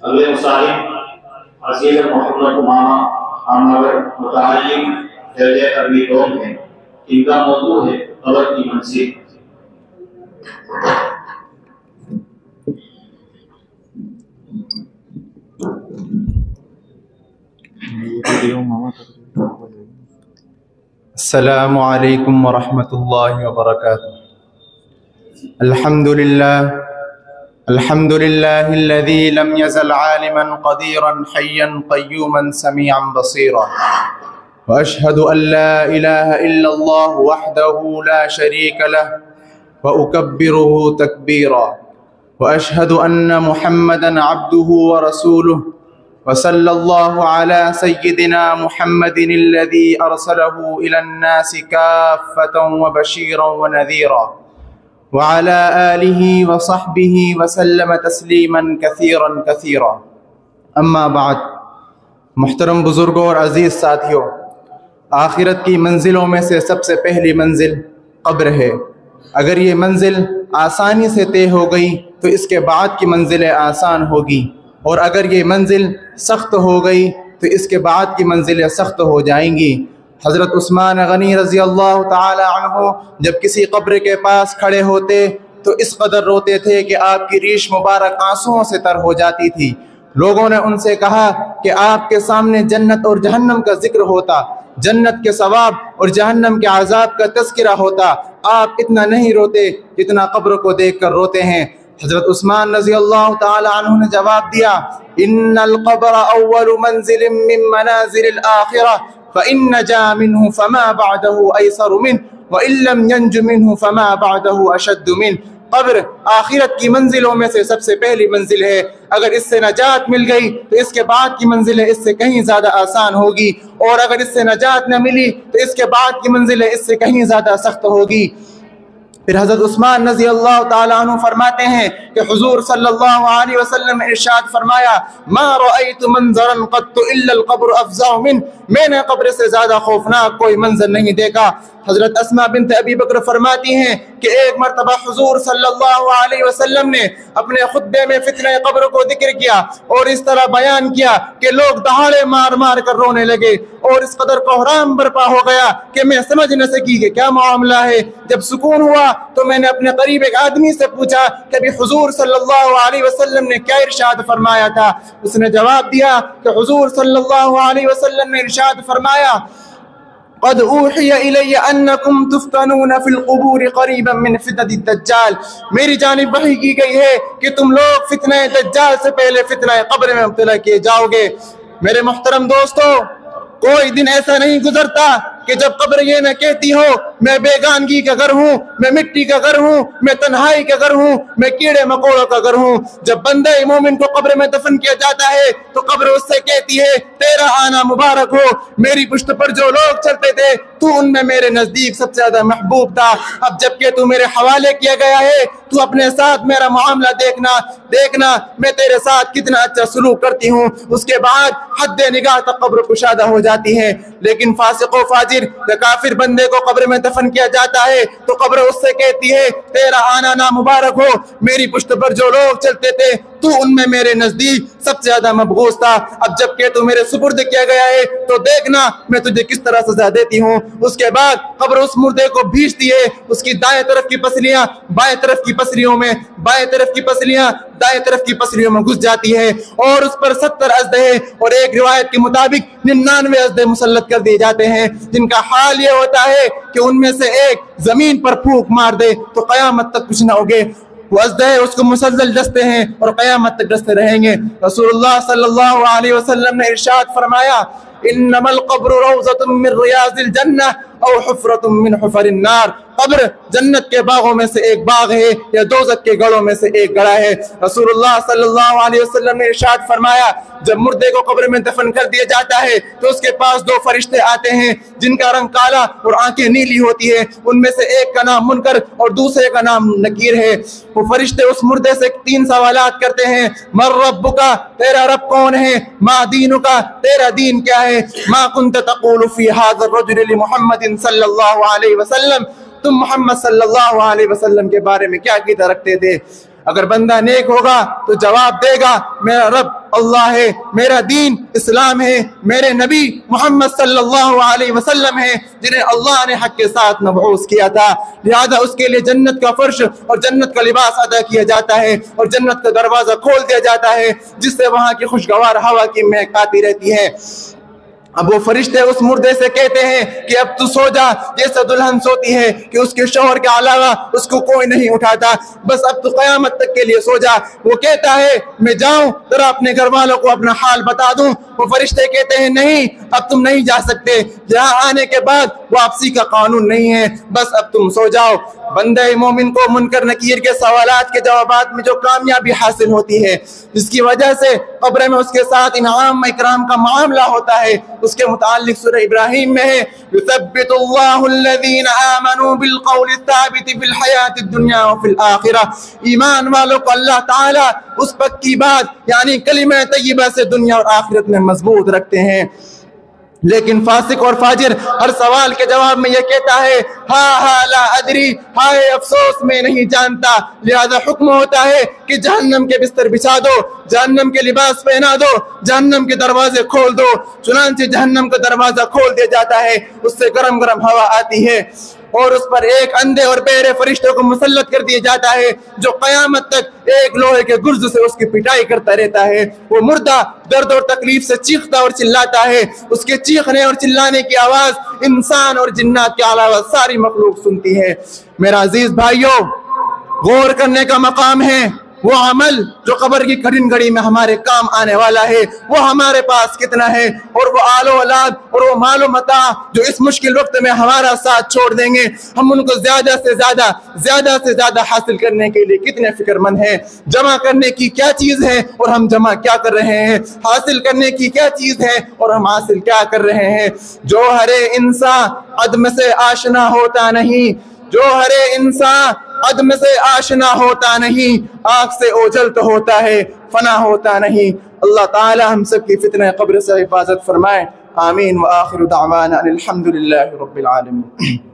اگلے مصاحب عزیز محمد امامہ عامر متعلم درجہ عربی قوم ہیں، ان کا موضوع ہے قبر کی منزل۔ السلام علیکم ورحمۃ اللہ وبرکاتہ۔ الحمد للہ الذی لم يزل عالما قدیرا حیا قیوما سمیعا بصیرا، واشہد ان لا الہ الا اللہ وحدہ لا شریک لہ واکبرہ تکبیرا، واشہد ان محمدا عبدہ ورسولہ، وصلی اللہ علی سیدنا محمد الذی ارسلہ الی الناس کافۃ وبشیرا ونذیرا، وعلى آلہ وصحبہ وسلم تسلیما کثیرا کثیرا۔ اما بعد، محترم بزرگوں اور عزیز ساتھیوں، آخرت کی منزلوں میں سے سب سے پہلی منزل قبر ہے۔ اگر یہ منزل آسانی سے طے ہو گئی تو اس کے بعد کی منزلیں آسان ہوگی، اور اگر یہ منزل سخت ہو گئی تو اس کے بعد کی منزلیں سخت ہو جائیں گی۔ حضرت عثمان غنی رضی اللہ تعالی عنہ جب کسی قبر کے پاس کھڑے ہوتے تو اس قدر روتے تھے کہ آپ کی ریش مبارک آنسوؤں سے تر ہو جاتی تھی۔ لوگوں نے ان سے کہا کہ آپ کے سامنے جنت اور جہنم کا ذکر ہوتا، جنت کے ثواب اور جہنم کے عذاب کا تذکرہ ہوتا، آپ اتنا نہیں روتے جتنا قبر کو دیکھ کر روتے ہیں۔ حضرت عثمان رضی اللہ تعالی عنہ نے جواب دیا، ان القبر اول منزل من منازل الآخرہ، فإن نجا منه فما بعده أيسر منه وإن لم ينج منه فما بعده أشد منه۔ قبر آخرت کی منزلوں میں سے سب سے پہلی منزل ہے، اگر اس سے نجات مل گئی تو اس کے بعد کی منزلیں اس سے کہیں زیادہ آسان ہوگی، اور اگر اس سے نجات نہ ملی تو اس کے بعد کی منزلیں اس سے کہیں زیادہ سخت ہوگی۔ پھر حضرت عثمان رضی اللہ تعالیٰ عنہ فرماتے ہیں کہ حضور صلی اللہ علیہ وسلم نے ارشاد فرمایا، ما رأیت منظرا قط الا القبر افزع منه، میں نے قبر سے زیادہ خوفناک کوئی منظر نہیں دیکھا۔ حضرت اسماء بنت ابی بکر فرماتی ہیں کہ ایک مرتبہ حضور صلی اللہ علیہ وسلم نے اپنے خطبے میں فتنہ قبر کو ذکر کیا اور اس طرح بیان کیا کہ لوگ دہاڑے مار مار کر رونے لگے، اور اس قدر کوہرام برپا ہو گیا کہ میں سمجھ نہ سکی کہ کیا معاملہ ہے۔ جب سکون ہوا تو میں نے اپنے قریب ایک آدمی سے پوچھا کہ ابھی حضور صلی اللہ علیہ وسلم نے کیا ارشاد فرمایا تھا؟ اس نے جواب دیا کہ حضور صلی اللہ علیہ وسلم نے ارشاد فرمایا، قد اوحی الی انکم تفتنون فی القبور قریبا من فتنة الدجال، میری جانب وحی کی گئی ہے کہ تم لوگ فتنہ دجال سے پہلے فتنہ قبر میں مبتلا کیے جاؤ گے۔ میرے محترم دوستو، کوئی دن ایسا نہیں گزرتا کہ جب قبر یہ نہ کہتی ہو میں بیگانگی کا گھر ہوں، میں مٹی کا گھر ہوں، میں تنہائی کا گھر ہوں، میں کیڑے مکوڑوں کا گھر ہوں۔ جب بندہ مومن کو قبر میں دفن کیا جاتا ہے تو قبر اس سے کہتی ہے تیرا آنا مبارک ہو، میری پشت پر جو لوگ چلتے تھے تو ان میں میرے نزدیک سب سے زیادہ محبوب تھا، اب جب کہ تو میرے حوالے کیا گیا ہے تو اپنے ساتھ میرا معاملہ دیکھنا میں تیرے ساتھ کتنا اچھا سلوک کرتی ہوں۔ اس کے بعد حد نگاہ تک قبر کشادہ ہو جاتی ہے۔ لیکن فاسق و فاجر یا کافر بندے کو قبر میں دفن کیا جاتا ہے تو قبر اس سے کہتی ہے تیرا آنا نامبارک ہو، میری پشت پر جو لوگ چلتے تھے تو ان میں میرے نزدیک سب سے زیادہ مبغوض تھا، اب جب کہ تو میرے سپرد کیا گیا ہے تو دیکھنا میں تجھے کس طرح سزا دیتی ہوں۔ اس کے بعد قبر اس مردے کو بھیجتی ہے، اس کی دائیں طرف کی پسلیاں بائیں طرف کی پسلیوں میں، بائیں طرف کی پسلیاں دائیں طرف کی پسلیوں میں گھس جاتی ہے، اور اس پر 70 اژدھے اور ایک روایت کے مطابق 99 اژدھے مسلط کر دیے جاتے ہیں، جن کا حال یہ ہوتا ہے کہ ان میں سے ایک زمین پر پھونک مار دے تو قیامت تک کچھ نہ ہوگے۔ وہ اژدھے اس کو مسلسل ڈستے ہیں اور قیامت تک ڈستے رہیں گے۔ رسول اللہ صلی اللہ علیہ وسلم نے ارشاد فرمایا، انما القبر روضۃ من ریاض الجنہ او حفرۃ من حفر النار، قبر جنت کے باغوں میں سے ایک باغ ہے یا دوزخ کے گڑھوں میں سے ایک گڑھا ہے۔ رسول اللہ صلی اللہ علیہ وسلم نے ارشاد فرمایا، جب مردے کو قبر میں دفن کر دیا جاتا ہے تو اس کے پاس 2 فرشتے آتے ہیں جن کا رنگ کالا اور آنکھیں نیلی ہوتی ہے، ان میں سے ایک کا نام منکر اور دوسرے کا نام نکیر ہے۔ وہ فرشتے اس مردے سے 3 سوالات کرتے ہیں، من ربک، تیرا رب کون ہے؟ ما دینک، تیرا دین کیا ہے؟ ما کنت تقول فی ھذا الرجل لمحمد صلی اللہ علیہ وسلم، تم محمد صلی اللہ علیہ وسلم کے بارے میں کیا عقیدہ رکھتے تھے؟ اگر بندہ نیک ہوگا تو جواب دے گا میرا رب اللہ ہے، میرا دین اسلام ہے، میرے نبی محمد صلی اللہ علیہ وسلم ہے جنہیں اللہ نے حق کے ساتھ مبعوث کیا تھا، لہذا اس کے لیے جنت کا فرش اور جنت کا لباس ادا کیا جاتا ہے اور جنت کا دروازہ کھول دیا جاتا ہے جس سے وہاں کی خوشگوار ہوا کی مہک آتی رہتی ہے۔ اب وہ فرشتے اس مردے سے کہتے ہیں کہ اب تو سو جا، جیسے دلہن سوتی ہے کہ اس کے شوہر کے علاوہ اس کو کوئی نہیں اٹھاتا، بس اب تو قیامت تک کے لیے سو جا۔ وہ کہتا ہے میں جاؤں ذرا اپنے گھر والوں کو اپنا حال بتا دوں۔ وہ فرشتے کہتے ہیں نہیں، اب تم نہیں جا سکتے، یہاں آنے کے بعد واپسی کا قانون نہیں ہے، بس اب تم سو جاؤ۔ بندہ مومن کو منکر نکیر کے سوالات کے جوابات میں جو کامیابی حاصل ہوتی ہے، جس کی وجہ سے قبر میں اس کے ساتھ انعام اکرام کا معاملہ ہوتا ہے، اس کے متعلق سورہ ابراہیم میں ہے یثبت اللہ الذین آمنوا بالقول الثابت فی الحیاۃ الدنیا وفی الآخرہ۔ ایمان والوں کو اللہ تعالیٰ اس پکی بات یعنی کلمہ طیبہ سے دنیا اور آخرت میں مضبوط رکھتے ہیں۔ لیکن فاسق اور فاجر ہر سوال کے جواب میں یہ کہتا ہے ہاں لا ادری، ہائے افسوس میں نہیں جانتا، لہذا حکم ہوتا ہے کہ جہنم کے بستر بچھا دو، جہنم کے لباس پہنا دو، جہنم کے دروازے کھول دو۔ چنانچہ جہنم کا دروازہ کھول دیا جاتا ہے، اس سے گرم گرم ہوا آتی ہے اور اس پر ایک اندھے اور بہرے فرشتوں کو مسلط کر دیا جاتا ہے جو قیامت تک ایک لوہے کے گرز سے اس کی پٹائی کرتا رہتا ہے۔ وہ مردہ درد اور تکلیف سے چیختا اور چلاتا ہے، اس کے چیخنے اور چلانے کی آواز انسان اور جنات کے علاوہ ساری مخلوق سنتی ہے۔ میرا عزیز بھائیوں، غور کرنے کا مقام ہے وہ عمل جو قبر کی کٹھن گھڑی میں ہمارے کام آنے والا ہے وہ ہمارے پاس کتنا ہے، اور وہ آل و اولاد اور وہ مال و متاع جو اس مشکل وقت میں ہمارا ساتھ چھوڑ دیں گے، ہم ان کو زیادہ سے زیادہ حاصل کرنے کے لیے کتنے فکر مند ہیں۔ جمع کرنے کی کیا چیز ہے اور ہم جمع کیا کر رہے ہیں، حاصل کرنے کی کیا چیز ہے اور ہم حاصل کیا کر رہے ہیں۔ جو ہر انسان عدم سے آشنا ہوتا نہیں، جو ہر انسان عدم سے آشنا ہوتا نہیں، آنکھ سے اوجھل تو ہوتا ہے، فنا ہوتا نہیں۔ اللہ تعالی ہم سب کی فتنہ قبر سے حفاظت فرمائے، آمین۔ وآخر دعوانا ان الحمد للہ رب العالمین۔